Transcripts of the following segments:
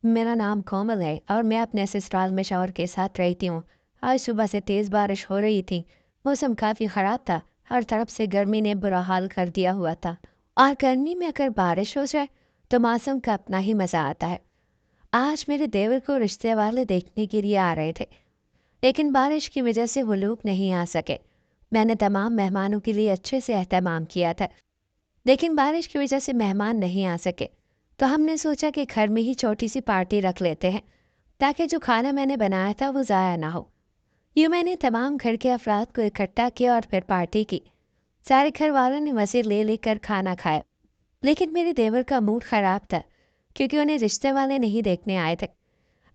मेरा नाम कोमल है और मैं अपने ससुराल में शौहर के साथ रहती हूँ। आज सुबह से तेज़ बारिश हो रही थी। मौसम काफ़ी ख़राब था। हर तरफ से गर्मी ने बुरा हाल कर दिया हुआ था। और गर्मी में अगर बारिश हो जाए तो मौसम का अपना ही मज़ा आता है। आज मेरे देवर को रिश्ते वाले देखने के लिए आ रहे थे, लेकिन बारिश की वजह से वो लोग नहीं आ सके। मैंने तमाम मेहमानों के लिए अच्छे से एहतमाम किया था, लेकिन बारिश की वजह से मेहमान नहीं आ सके। तो हमने सोचा कि घर में ही छोटी सी पार्टी रख लेते हैं, ताकि जो खाना मैंने बनाया था वो ज़ाया ना हो। यूँ मैंने तमाम घर के अफराद को इकट्ठा किया और फिर पार्टी की। सारे घर वालों ने मज़े ले लेकर खाना खाया, लेकिन मेरे देवर का मूड ख़राब था, क्योंकि उन्हें रिश्ते वाले नहीं देखने आए थे।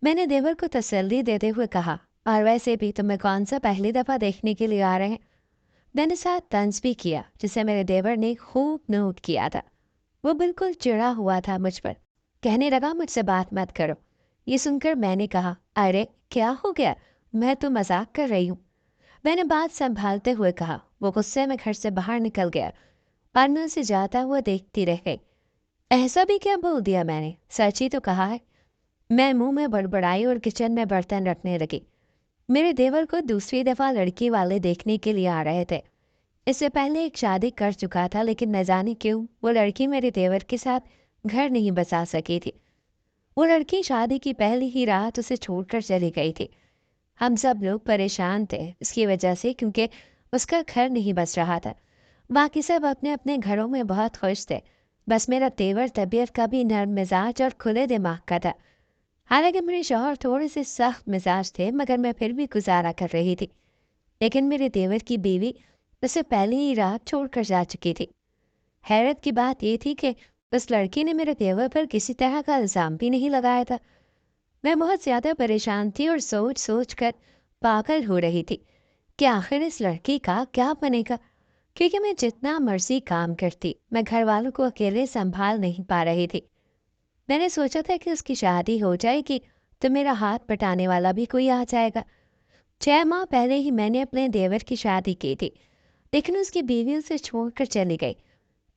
मैंने देवर को तसल्ली देते हुए कहा, और वैसे भी तुम्हें कौन सा पहली दफ़ा देखने के लिए आ रहे हैं। मैंने साथ तंज भी किया, जिसे मेरे देवर ने खूब नोट किया था। वो बिल्कुल चिढ़ा हुआ था मुझ पर। कहने लगा, मुझसे बात मत करो। ये सुनकर मैंने कहा, अरे क्या हो गया, मैं तो मजाक कर रही हूँ। मैंने बात संभालते हुए कहा। वो गुस्से में घर से बाहर निकल गया और मैं उसे जाता हुआ देखती रह गई। ऐसा भी क्या बोल दिया मैंने, सच ही तो कहा है। मैं मुंह में बड़बड़ाई और किचन में बर्तन रखने लगी। मेरे देवर को दूसरी दफा लड़की वाले देखने के लिए आ रहे थे। इससे पहले एक शादी कर चुका था, लेकिन न जाने क्यों वो लड़की मेरे देवर के साथ घर नहीं बसा सकी थी। वो लड़की शादी की पहली ही रात उसे छोड़कर चली गई थी। हम सब लोग परेशान थे इसकी वजह से, क्योंकि उसका घर नहीं बस रहा था। बाकी सब अपने अपने घरों में बहुत खुश थे। बस मेरा तेवर तबीयत का भी नर्म मिजाज और खुले दिमाग का था। हालांकि मेरे शौहर थोड़े से सख्त मिजाज थे, मगर मैं फिर भी गुजारा कर रही थी। लेकिन मेरे देवर की बीवी उसे पहली ही रात छोड़कर जा चुकी थी। हैरत की बात ये थी कि उस लड़की ने मेरे देवर पर किसी तरह का इल्ज़ाम भी नहीं लगाया था। मैं बहुत ज़्यादा परेशान थी और सोच सोच कर पागल हो रही थी कि आखिर इस लड़की का क्या बनेगा, क्योंकि मैं जितना मर्जी काम करती, मैं घर वालों को अकेले संभाल नहीं पा रही थी। मैंने सोचा था कि उसकी शादी हो जाएगी तो मेरा हाथ बटाने वाला भी कोई आ जाएगा। 6 माह पहले ही मैंने अपने देवर की शादी की थी, लेकिन उसकी बीवी उसे छोड़कर चली गई।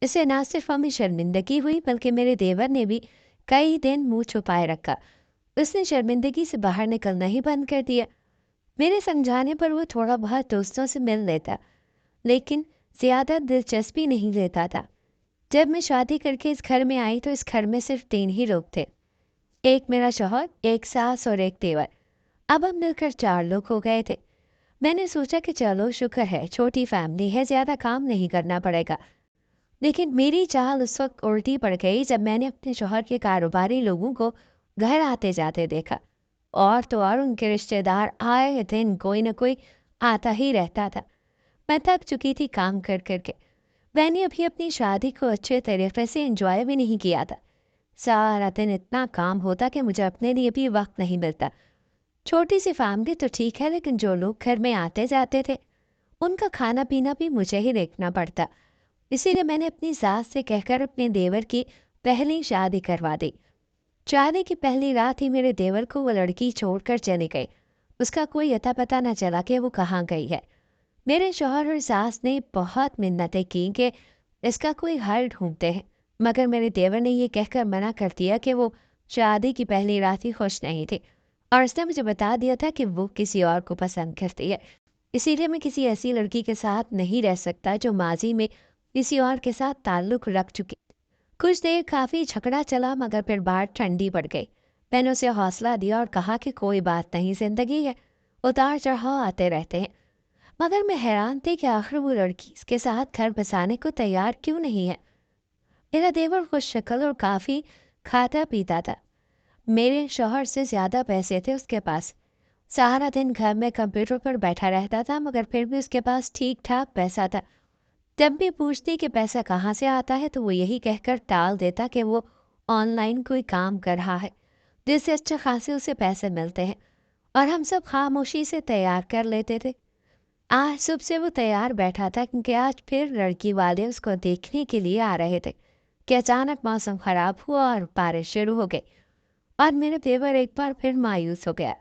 इससे ना सिर्फ हमें शर्मिंदगी हुई, बल्कि मेरे देवर ने भी कई दिन मुंह छुपाए रखा। उसने शर्मिंदगी से बाहर निकलना ही बंद कर दिया। मेरे समझाने पर वो थोड़ा बहुत दोस्तों से मिल लेता, लेकिन ज़्यादा दिलचस्पी नहीं लेता था। जब मैं शादी करके इस घर में आई तो इस घर में सिर्फ 3 ही लोग थे। एक मेरा शौहर, एक सास और एक देवर। अब हम मिलकर 4 लोग हो गए थे। मैंने सोचा कि चलो शुक्र है, छोटी फैमिली है, ज़्यादा काम नहीं करना पड़ेगा। लेकिन मेरी चाल उस वक्त उल्टी पड़ गई जब मैंने अपने शौहर के कारोबारी लोगों को घर आते जाते देखा। और तो और उनके रिश्तेदार आए दिन कोई न कोई आता ही रहता था। मैं थक चुकी थी काम कर कर के। मैंने अभी अपनी शादी को अच्छे तरीके से एंजॉय भी नहीं किया था। सारा दिन इतना काम होता कि मुझे अपने लिए भी वक्त नहीं मिलता। छोटी सी फैमिली तो ठीक है, लेकिन जो लोग घर में आते जाते थे उनका खाना पीना भी मुझे ही देखना पड़ता। इसीलिए मैंने अपनी सास से कहकर अपने देवर की पहली शादी करवा दी। शादी की पहली रात ही मेरे देवर को वो लड़की छोड़कर चली गई। उसका कोई अता पता न चला कि वो कहाँ गई है। मेरे शौहर और सास ने बहुत मिन्नतें की कि इसका कोई हल ढूंढते हैं, मगर मेरे देवर ने ये कहकर मना कर दिया कि वो शादी की पहली रात ही खुश नहीं थी, और उसने मुझे बता दिया था कि वो किसी और को पसंद करती है। इसीलिए मैं किसी ऐसी लड़की के साथ नहीं रह सकता जो माजी में किसी और के साथ ताल्लुक रख चुकी। कुछ देर काफ़ी झगड़ा चला, मगर फिर बात ठंडी पड़ गई। मैंने उसे हौसला दिया और कहा कि कोई बात नहीं, जिंदगी है, उतार चढ़ाव आते रहते हैं। मगर मैं हैरान थी कि आखिर वो लड़की इसके साथ घर बसाने को तैयार क्यों नहीं है। मेरा देवर खुश शक्ल और काफ़ी खाता पीता था। मेरे शौहर से ज़्यादा पैसे थे उसके पास। सारा दिन घर में कंप्यूटर पर बैठा रहता था, मगर फिर भी उसके पास ठीक ठाक पैसा था। जब भी पूछती कि पैसा कहाँ से आता है तो वो यही कहकर टाल देता कि वो ऑनलाइन कोई काम कर रहा है, जिससे अच्छे खासे उसे पैसे मिलते हैं, और हम सब खामोशी से तैयार कर लेते थे। आज सुबह से वो तैयार बैठा था, क्योंकि आज फिर लड़की वाले उसको देखने के लिए आ रहे थे कि अचानक मौसम खराब हुआ और बारिश शुरू हो गई, और मेरे देवर एक बार फिर मायूस हो गया।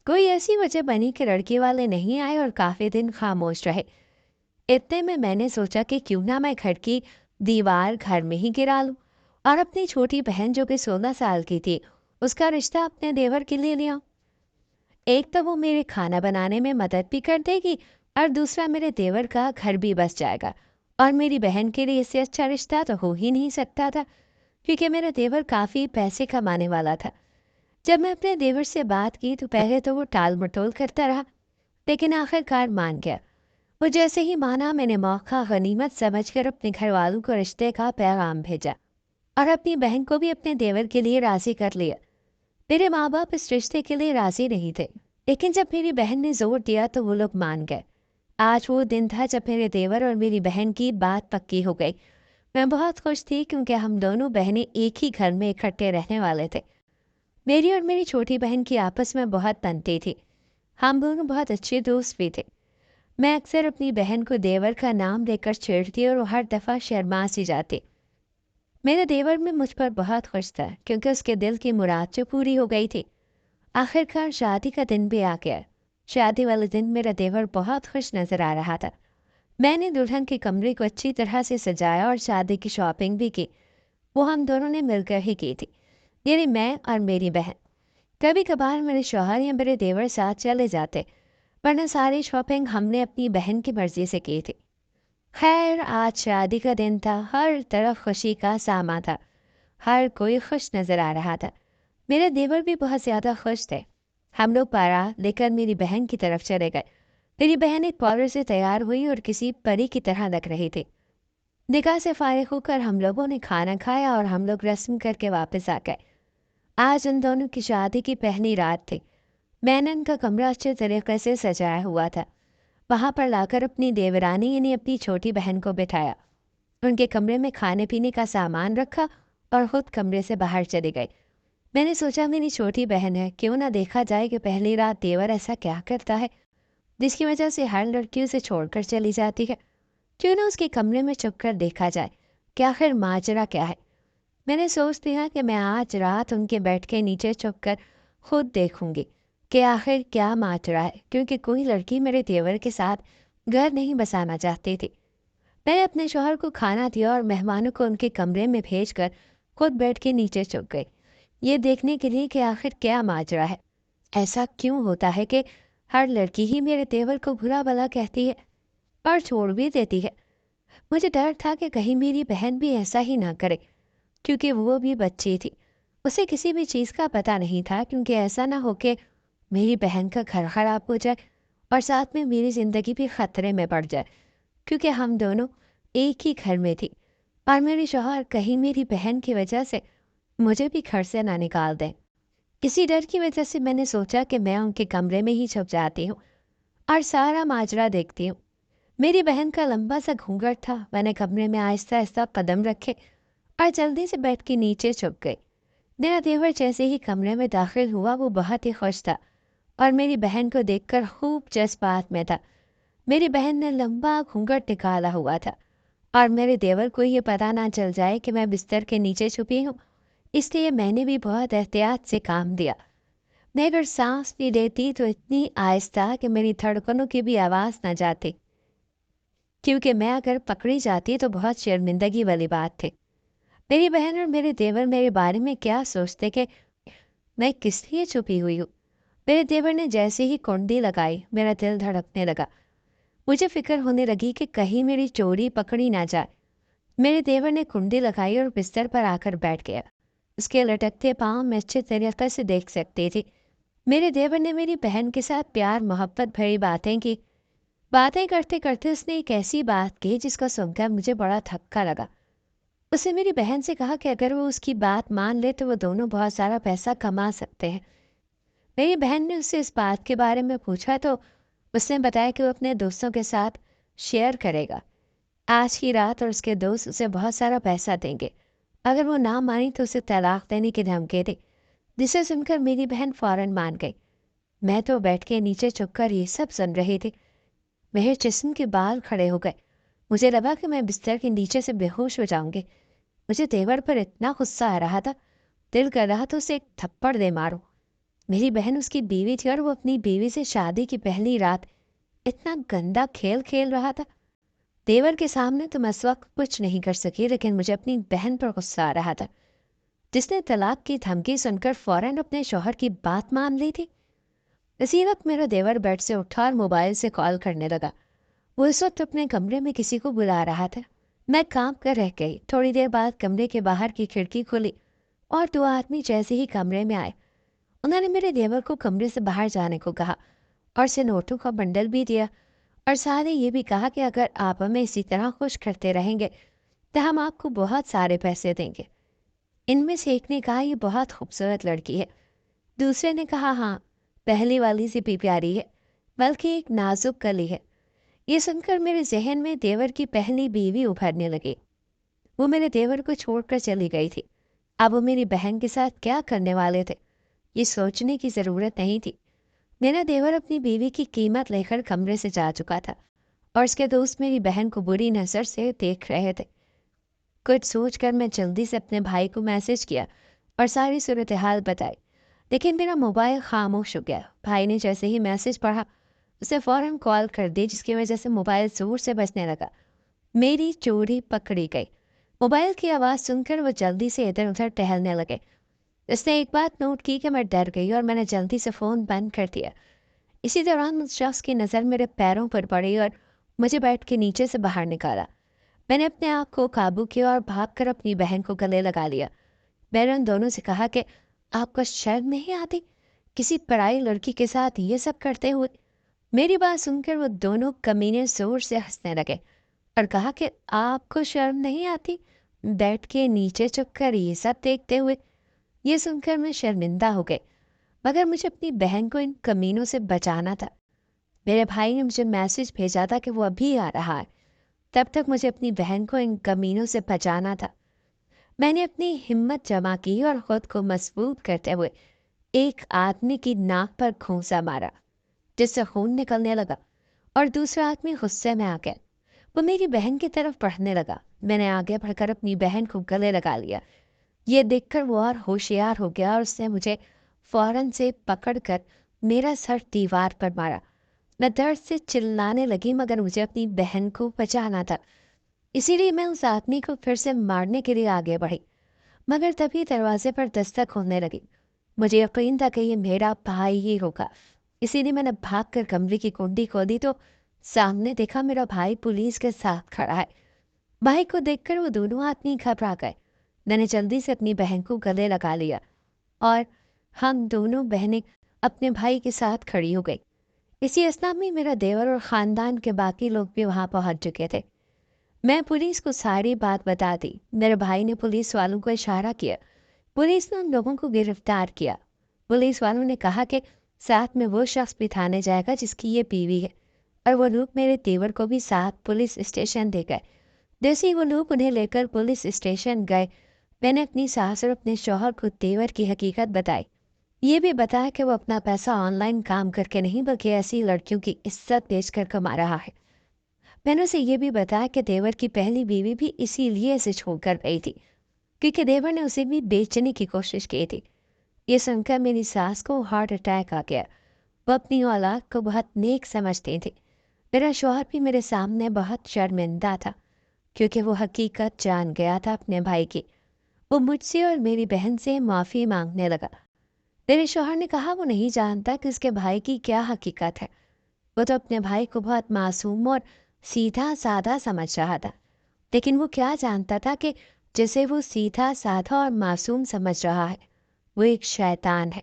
कोई ऐसी वजह बनी कि लड़की वाले नहीं आए और काफ़ी दिन खामोश रहे। इतने में मैंने सोचा कि क्यों ना मैं घर की दीवार घर में ही गिरा लूं, और अपनी छोटी बहन जो कि 16 साल की थी اس کا رشتہ اپنے دیور کے لیے لیا۔ ایک تو وہ میرے کھانا بنانے میں مدد بھی کر دے گی، اور دوسرا میرے دیور کا گھر بھی بس جائے گا، اور میری بہن کے لیے اس سے اچھا رشتہ تو ہو ہی نہیں سکتا تھا، کیونکہ میرا دیور کافی پیسے کمانے والا تھا۔ جب میں اپنے دیور سے بات کی تو پہلے تو وہ ٹال مٹول کرتا رہا، لیکن آخر کار مان گیا۔ وہ جیسے ہی مانا، میں نے موقع غنیمت سمجھ کر اپنے گھر والوں کو رشتے کا پیغام بھیجا، اور اپنی بہن کو بھی اپنے دیور کے لیے راضی کر لیا۔ میرے ماں باپ اس رشتے کے لیے راضی نہیں تھے، لیکن جب میری بہن نے زور دیا تو وہ لوگ مان گئے۔ آج وہ دن تھا جب میرے دیور اور میری بہن کی بات پکی ہو گئی۔ میں بہت خوش تھی کیونکہ ہم دونوں بہنیں ایک ہی گھر میں اکٹھے رہنے والے تھے۔ میری اور میری چھوٹی بہن کی آپس میں بہت بنتی تھی، ہم دونوں بہت اچھے دوست بھی تھے۔ میں اکثر اپنی بہن کو دیور کا نام لے کر چھیڑتی اور وہ ہر دفعہ شرما سی جاتی۔ میرا دیور میں مجھ پر بہت خوش تھا کیونکہ اس کے دل کی مراد جو پوری ہو گئی تھی۔ آخر کار شادی کا دن بھی آ گیا۔ شادی والے دن میرا دیور بہت خوش نظر آ رہا تھا۔ میں نے دلہن کے کمرے کو اچھی طرح سے سجایا اور شادی کی شاپنگ بھی کی۔ وہ ہم دونوں نے مل کر ہی کی تھی، یعنی میں اور میری بہن۔ کبھی کبھار میرے شوہر یا میرے دیور ساتھ چلے جاتے، ورنہ ساری شاپنگ ہم نے اپنی بہن کی مرضی سے کی تھی۔ خیر، آج شادی کا دن تھا، ہر طرف خوشی کا ساماں تھا، ہر کوئی خوش نظر آ رہا تھا۔ میرے دیور بھی بہت زیادہ خوش تھے۔ ہم لوگ بارات لے کر میری بہن کی طرف چلے گئے۔ میری بہن ایک پارلر سے تیار ہوئی اور کسی پری کی طرح لگ رہی تھی۔ نکاح سے فارغ ہو کر ہم لوگوں نے کھانا کھایا اور ہم لوگ رسم کر کے واپس آ گئے۔ آج ان دونوں کی شادی کی پہلی رات تھی۔ میں نے ان کا کمرہ اچھے طریقے سے سجایا ہوا تھا۔ وہاں پر لا کر اپنی دیورانی یعنی اپنی چھوٹی بہن کو بٹھایا، ان کے کمرے میں کھانے پینے کا سامان رکھا اور خود کمرے سے باہر چلی گئی۔ میں نے سوچا میری چھوٹی بہن ہے، کیوں نہ دیکھا جائے کہ پہلی رات دیور ایسا کیا کرتا ہے جس کی وجہ سے ہر لڑکی اسے چھوڑ کر چلی جاتی ہے۔ کیوں نہ اس کے کمرے میں چھپ کر دیکھا جائے کہ آخر ماجرا کیا ہے۔ میں نے سوچ دیا کہ میں آج رات ان کے بیٹھ کے نیچے چھپ کر خود دیکھوں گی کہ آخر کیا ماجرا ہے، کیونکہ کوئی لڑکی میرے دیور کے ساتھ گھر نہیں بسانا چاہتی تھی۔ میں نے اپنے شوہر کو کھانا دیا اور مہمانوں کو ان کے کمرے میں بھیج کر خود بیٹھ کے نیچے چھپ گئی، یہ دیکھنے کے لیے کہ آخر کیا ماجرا ہے۔ ایسا کیوں ہوتا ہے کہ ہر لڑکی ہی میرے دیور کو برا بھلا کہتی ہے اور چھوڑ بھی دیتی ہے؟ مجھے ڈر تھا کہ کہیں میری بہن بھی ایسا ہی نہ کرے، کیونکہ وہ بھی بچی تھی، اسے کسی بھی چیز کا پتہ نہیں تھا، کیونکہ ایسا نہ ہو کہ میری بہن کا گھر خراب ہو جائے اور ساتھ میں میری زندگی بھی خطرے میں پڑ جائے، کیونکہ ہم دونوں ایک ہی گھر میں تھی اور میرے شوہر کہیں میری بہن کی وجہ سے مجھے بھی گھر سے نہ نکال دیں۔ اسی ڈر کی وجہ سے میں نے سوچا کہ میں ان کے کمرے میں ہی چھپ جاتی ہوں اور سارا ماجرا دیکھتی ہوں۔ میری بہن کا لمبا سا گھونگھٹ تھا۔ میں نے کمرے میں آہستہ آہستہ قدم رکھے اور جلدی سے بیٹھ کے نیچے چھپ گئی۔ میرا دیور جیسے ہی کمرے میں داخل ہوا وہ بہت ہی خوش تھا اور میری بہن کو دیکھ کر خوب جذبات میں تھا۔ میری بہن نے لمبا گھونگھٹ نکالا ہوا تھا اور میرے دیور کو یہ پتہ نہ چل جائے کہ میں بستر کے نیچے چھپی ہوں، اس لیے میں نے بھی بہت احتیاط سے کام دیا۔ میں اگر سانس بھی لیتی تو اتنی آہستہ کہ میری دھڑکنوں کی بھی آواز نہ جاتی، کیونکہ میں اگر پکڑی جاتی تو بہت شرمندگی والی بات تھی۔ میری بہن اور میرے دیور میرے بارے میں کیا سوچتے کہ میں کس لیے چھپی ہوئی ہوں۔ میرے دیور نے جیسے ہی کنڈی لگائی میرا دل دھڑکنے لگا۔ مجھے فکر ہونے لگی کہ کہیں میری چوری پکڑی نہ جائے۔ میرے دیور نے کنڈی لگائی اور بستر پر آ کر بیٹھ گیا۔ اس کے لٹکتے پاؤں میں اچھے طریقے سے دیکھ سکتی تھی۔ میرے دیور نے میری بہن کے ساتھ پیار محبت بھری باتیں کی۔ باتیں کرتے کرتے اس نے ایک ایسی بات کی جس کو سن کر مجھے بڑا دھکا لگا۔ اس نے میری بہن سے کہا کہ اگر وہ اس کی بات مان لے تو وہ دونوں بہت سارا پیسہ کما سکتے ہیں۔ میری بہن نے اس سے اس بات کے بارے میں پوچھا تو اس نے بتایا کہ وہ اپنے دوستوں کے ساتھ شیئر کرے گا آج کی رات، اور اس کے دوست اسے بہت سارا پیسہ دیں گے اگر وہ نہ مانی تو اسے طلاق دینے کی دھمکی دی، جسے سن کر میری بہن فوراً مان گئی۔ میں تو بیٹھ کے نیچے چھپ کر یہ سب سن رہی تھی۔ میرے جسم کے بال کھڑے ہو گئے۔ مجھے لگا کہ میں بستر کے نیچے سے بے ہوش ہو جاؤں گی۔ مجھے دیور پر اتنا غصہ آ رہا تھا، دل کر رہا تو اسے ایک تھپڑ دے ماروں۔ میری بہن اس کی بیوی تھی اور وہ اپنی بیوی سے شادی کی پہلی رات اتنا گندا کھیل کھیل رہا تھا۔ دیور کے سامنے تو میں اس وقت کچھ نہیں کر سکی، لیکن مجھے اپنی بہن پر غصہ آ رہا تھا۔ जिसने तलाक की धमकी सुनकर फौरन अपने शौहर की बात मान ली थी। इसी वक्त मेरा देवर बेड से उठा और मोबाइल से कॉल करने लगा। वो इस वक्त अपने कमरे में किसी को बुला रहा था। मैं काम कर रह गई। थोड़ी देर बाद कमरे के बाहर की खिड़की खुली और दो आदमी जैसे ही कमरे में आए, उन्होंने मेरे देवर को कमरे से बाहर जाने को कहा और से नोटों का बंडल भी दिया और साथ ही ये भी कहा कि अगर आप हमें इसी तरह खुश करते रहेंगे तो हम आपको बहुत सारे पैसे देंगे। इनमें से एक ने कहा, ये बहुत खूबसूरत लड़की है। दूसरे ने कहा, हाँ, पहली वाली से भी प्यारी है, बल्कि एक नाजुक कली है। ये सुनकर मेरे जहन में देवर की पहली बीवी उभरने लगी। वो मेरे देवर को छोड़कर चली गई थी। अब वो मेरी बहन के साथ क्या करने वाले थे, ये सोचने की ज़रूरत नहीं थी। मेरा देवर अपनी बीवी की कीमत लेकर कमरे से जा चुका था और उसके दोस्त मेरी बहन को बुरी नज़र से देख रहे थे। कुछ सोचकर मैं जल्दी से अपने भाई को मैसेज किया और सारी सूरत हाल बताई, लेकिन मेरा मोबाइल खामोश हो गया। भाई ने जैसे ही मैसेज पढ़ा उसे फ़ौरन कॉल कर दी, जिसकी वजह से मोबाइल ज़ोर से बजने लगा। मेरी चोरी पकड़ी गई। मोबाइल की आवाज़ सुनकर वो जल्दी से इधर उधर टहलने लगे। उसने एक बात नोट की कि मैं डर गई और मैंने जल्दी से फ़ोन बंद कर दिया। इसी दौरान उस शख्स की नज़र मेरे पैरों पर पड़ी और मुझे बेड के नीचे से बाहर निकाला। मैंने अपने आप को काबू किया और भागकर अपनी बहन को गले लगा लिया। मैंने उन दोनों से कहा कि आपको शर्म नहीं आती किसी पराई लड़की के साथ ये सब करते हुए? मेरी बात सुनकर वो दोनों कमीने जोर से हंसने लगे और कहा कि आपको शर्म नहीं आती बेड के नीचे छुपकर ये सब देखते हुए? ये सुनकर मैं शर्मिंदा हो गई, मगर मुझे अपनी बहन को इन कमीनों से बचाना था। मेरे भाई ने मुझे मैसेज भेजा था कि वो अभी आ रहा है। तब तक मुझे अपनी बहन को इन कमीनों से बचाना था। मैंने अपनी हिम्मत जमा की और खुद को मजबूत करते हुए एक आदमी की नाक पर घूंसा मारा, जिससे खून निकलने लगा और दूसरा आदमी गुस्से में आ गया। वो मेरी बहन की तरफ बढ़ने लगा। मैंने आगे बढ़कर अपनी बहन को गले लगा लिया। ये देखकर वो और होशियार हो गया और उसने मुझे फौरन से पकड़कर मेरा सर दीवार पर मारा। मैं दर्द से चिल्लाने लगी, मगर मुझे अपनी बहन को बचाना था, इसीलिए मैं उस आदमी को फिर से मारने के लिए आगे बढ़ी। मगर तभी दरवाजे पर दस्तक होने लगी। मुझे यकीन था कि ये मेरा भाई ही होगा, इसीलिए मैंने भागकर कमरे की कुंडी खोली तो सामने देखा मेरा भाई पुलिस के साथ खड़ा है। भाई को देखकर वो दोनों आदमी घबरा गए। मैंने जल्दी से अपनी बहन को गले लगा लिया और हम दोनों बहनें अपने भाई के साथ खड़ी हो गई। इसी असना में मेरा देवर और ख़ानदान के बाकी लोग भी वहाँ पहुँच चुके थे। मैं पुलिस को सारी बात बता दी। मेरे भाई ने पुलिस वालों को इशारा किया। पुलिस ने उन लोगों को गिरफ्तार किया। पुलिस वालों ने कहा कि साथ में वो शख्स भी थाने जाएगा जिसकी ये बीवी है, और वो लोग मेरे देवर को भी साथ पुलिस स्टेशन दे गए। जैसे ही वो लोग उन्हें लेकर पुलिस स्टेशन गए, मैंने अपनी सास और अपने शौहर को देवर की हकीकत बताई। ये भी बताया कि वो अपना पैसा ऑनलाइन काम करके नहीं, बल्कि ऐसी लड़कियों की इज्जत बेचकर कमा रहा है। मैंने उसे ये भी बताया कि देवर की पहली बीवी भी इसीलिए इसे छोड़कर गई थी, क्योंकि देवर ने उसे भी बेचने की कोशिश की थी। ये सुनकर मेरी सास को हार्ट अटैक आ गया। वो अपनी औलाद को बहुत नेक समझती थी। मेरा शौहर भी मेरे सामने बहुत शर्मिंदा था, क्योंकि वो हकीकत जान गया था अपने भाई की। वो मुझसे और मेरी बहन से माफ़ी मांगने लगा। मेरे शौहर ने कहा वो नहीं जानता कि उसके भाई की क्या हकीकत है। वो तो अपने भाई को बहुत मासूम और सीधा साधा समझ रहा था, लेकिन वो क्या जानता था कि जिसे वो सीधा साधा और मासूम समझ रहा है, वो एक शैतान है।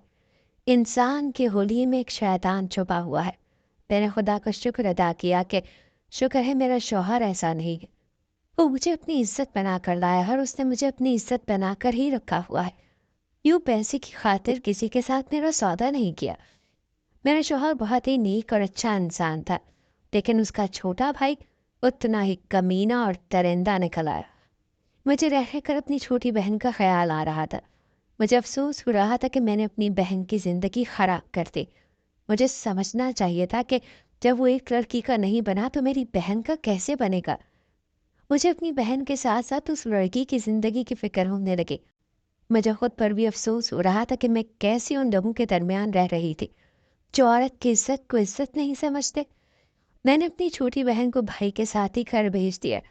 इंसान की होली में एक शैतान छुपा हुआ है। मैंने खुदा का शुक्र अदा किया कि शुक्र है मेरा शौहर ऐसा नहीं है। वो मुझे अपनी इज्जत बना कर लाया है और उसने मुझे अपनी इज्जत बना कर ही रखा हुआ है। यूँ पैसे की खातिर किसी के साथ मेरा सौदा नहीं किया। मेरा शौहर बहुत ही नेक और अच्छा इंसान था, लेकिन उसका छोटा भाई उतना ही कमीना और दरिंदा निकल आया। मुझे रह रहकर अपनी छोटी बहन का ख्याल आ रहा था। मुझे अफसोस हो रहा था कि मैंने अपनी बहन की ज़िंदगी ख़राब कर दी। मुझे समझना चाहिए था कि जब वो एक लड़की का नहीं बना तो मेरी बहन का कैसे बनेगा। मुझे अपनी बहन के साथ साथ उस लड़की की ज़िंदगी की फ़िक्र होने लगी। मुझे खुद पर भी अफसोस हो रहा था कि मैं कैसे उन लोगों के दरमियान रह रही थी जो औरत की इज्जत को इज्जत नहीं समझते। मैंने अपनी छोटी बहन को भाई के साथ ही घर भेज दिया।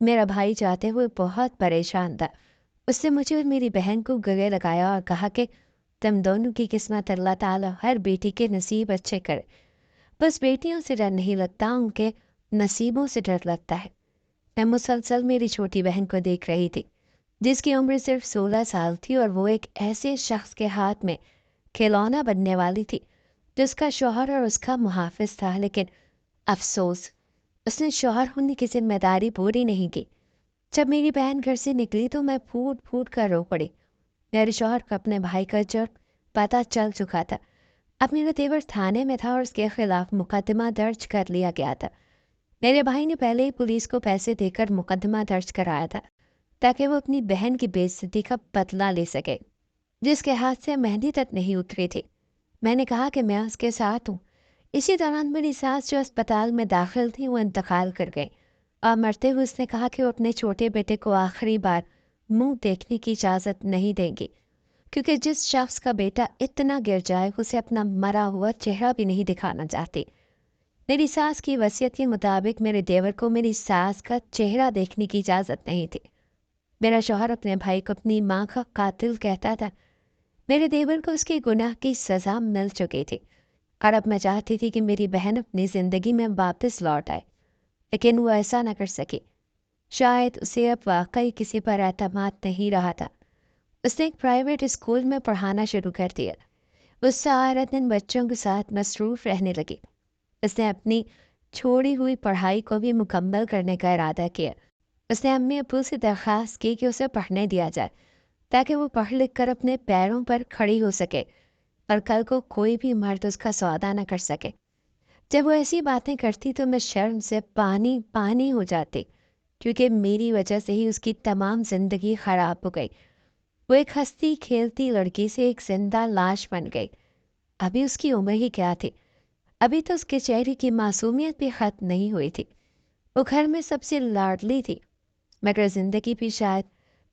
मेरा भाई जाते हुए बहुत परेशान था। اس نے مجھے اور میری بہن کو گلے لگایا اور کہا کہ تم دونوں کی قسمت اللہ تعالیٰ ہر بیٹی کے نصیب اچھے کرے، بس بیٹیوں سے ڈر نہیں لگتا، ان کے نصیبوں سے ڈر لگتا ہے۔ میں مسلسل میری چھوٹی بہن کو دیکھ رہی تھی جس کی عمر صرف 16 سال تھی، اور وہ ایک ایسے شخص کے ہاتھ میں کھلونا بننے والی تھی جس کا شوہر اور اس کا محافظ تھا، لیکن افسوس اس نے شوہر ہونے کی ذمہ داری پوری نہیں کی۔ جب میری بہن گھر سے نکلی تو میں پھوٹ پھوٹ کر رو پڑی۔ میرے شوہر کو اپنے بھائی کا جرم پتہ چل چکا تھا۔ اب میرا دیور تھانے میں تھا اور اس کے خلاف مقدمہ درج کر لیا گیا تھا۔ میرے بھائی نے پہلے ہی پولیس کو پیسے دے کر مقدمہ درج کرایا تھا تاکہ وہ اپنی بہن کی بے عزتی کا بدلہ لے سکے جس کے ہاتھ سے مہندی تک نہیں اتری تھی۔ میں نے کہا کہ میں اس کے ساتھ ہوں۔ اسی دوران میری ساس جو اسپتال میں داخل تھی وہ انتقال کر گئی، اور مرتے ہوئے اس نے کہا کہ وہ اپنے چھوٹے بیٹے کو آخری بار منہ دیکھنے کی اجازت نہیں دیں گی، کیونکہ جس شخص کا بیٹا اتنا گر جائے اسے اپنا مرا ہوا چہرہ بھی نہیں دکھانا چاہتی۔ میری ساس کی وصیت کے مطابق میرے دیور کو میری ساس کا چہرہ دیکھنے کی اجازت نہیں تھی۔ میرا شوہر اپنے بھائی کو اپنی ماں کا قاتل کہتا تھا۔ میرے دیور کو اس کے گناہ کی سزا مل چکی تھی، اور اب میں چاہتی تھی کہ میری بہن اپنی زندگی میں واپس لوٹ آئے، لیکن وہ ایسا نہ کر سکی۔ شاید اسے اب واقعی کسی پر اعتماد نہیں رہا تھا۔ اس نے ایک پرائیویٹ اسکول میں پڑھانا شروع کر دیا۔ اس سارا دن بچوں کے ساتھ مصروف رہنے لگی۔ اس نے اپنی چھوڑی ہوئی پڑھائی کو بھی مکمل کرنے کا ارادہ کیا۔ اس نے امی ابو سے درخواست کی کہ اسے پڑھنے دیا جائے تاکہ وہ پڑھ لکھ کر اپنے پیروں پر کھڑی ہو سکے اور کل کو کوئی بھی مرد اس کا سودا نہ کر سکے۔ جب وہ ایسی باتیں کرتی تو میں شرم سے پانی پانی ہو جاتی، کیونکہ میری وجہ سے ہی اس کی تمام زندگی خراب ہو گئی۔ وہ ایک ہنستی کھیلتی لڑکی سے ایک زندہ لاش بن گئی۔ ابھی اس کی عمر ہی کیا تھی؟ ابھی تو اس کے چہرے کی معصومیت بھی ختم نہیں ہوئی تھی۔ وہ گھر میں سب سے لاڈلی تھی، مگر زندگی بھی شاید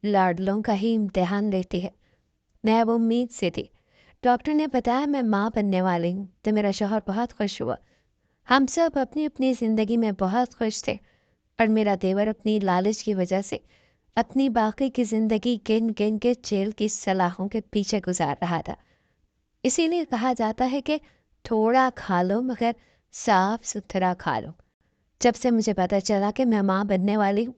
لاڈلوں کا ہی امتحان لیتی ہے۔ میں اب امید سے تھی۔ ڈاکٹر نے بتایا میں ماں بننے والی ہوں تو میرا شوہر بہت خوش ہوا۔ ہم سب اپنی اپنی زندگی میں بہت خوش تھے، اور میرا دیور اپنی لالچ کی وجہ سے اپنی باقی کی زندگی گن گن کے جیل کی سلاخوں کے پیچھے گزار رہا تھا۔ اسی لیے کہا جاتا ہے کہ تھوڑا کھا لو مگر صاف ستھرا کھا لو۔ جب سے مجھے پتہ چلا کہ میں ماں بننے والی ہوں،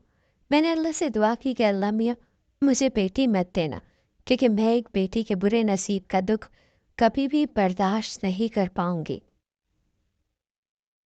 میں نے اللہ سے دعا کی کہ اللہ میاں مجھے بیٹی مت دینا، کیونکہ میں ایک بیٹی کے برے نصیب کا دکھ کبھی بھی برداشت نہیں کر پاؤں گی۔